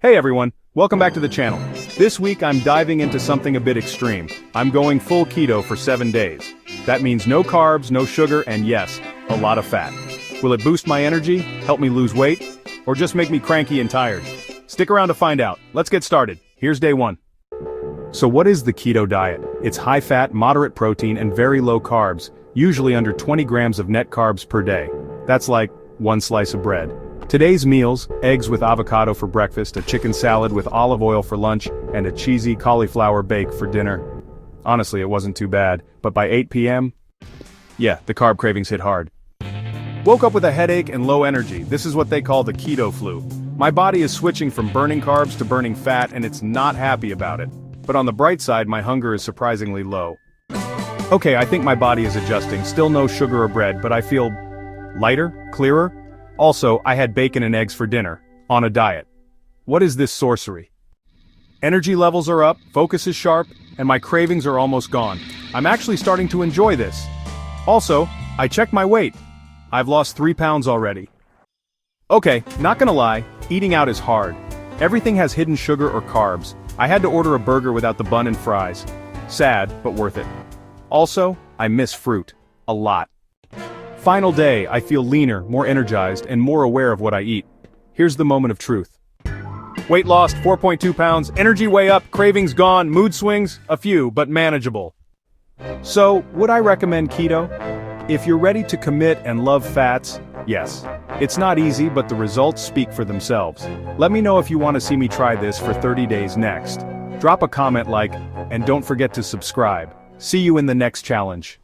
Hey everyone, welcome back to the channel. This week I'm diving into something a bit extreme. I'm going full keto for 7 days. That means no carbs, no sugar, and yes, a lot of fat. Will it boost my energy, help me lose weight, or just make me cranky and tired? Stick around to find out. Let's get started. Here's day 1. So what is the keto diet? It's high fat, moderate protein, and very low carbs, usually under 20 grams of net carbs per day. That's like 1 slice of bread. Today's meals: eggs with avocado for breakfast, a chicken salad with olive oil for lunch, and a cheesy cauliflower bake for dinner. Honestly, it wasn't too bad, but by 8 p.m., yeah, the carb cravings hit hard. Woke up with a headache and low energy. This is what they call the keto flu. My body is switching from burning carbs to burning fat, and it's not happy about it. But on the bright side, my hunger is surprisingly low. Okay, I think my body is adjusting. Still no sugar or bread, but I feel lighter, clearer. Also, I had bacon and eggs for dinner, on a diet. What is this sorcery? Energy levels are up, focus is sharp, and my cravings are almost gone. I'm actually starting to enjoy this. Also, I checked my weight. I've lost 3 pounds already. Okay, not gonna lie, eating out is hard. Everything has hidden sugar or carbs. I had to order a burger without the bun and fries. Sad, but worth it. Also, I miss fruit. A lot. Final day, I feel leaner, more energized, and more aware of what I eat. Here's the moment of truth. Weight lost, 4.2 pounds, energy way up, cravings gone, mood swings, a few, but manageable. So, would I recommend keto? If you're ready to commit and love fats, yes. It's not easy, but the results speak for themselves. Let me know if you want to see me try this for 30 days next. Drop a comment, and don't forget to subscribe. See you in the next challenge.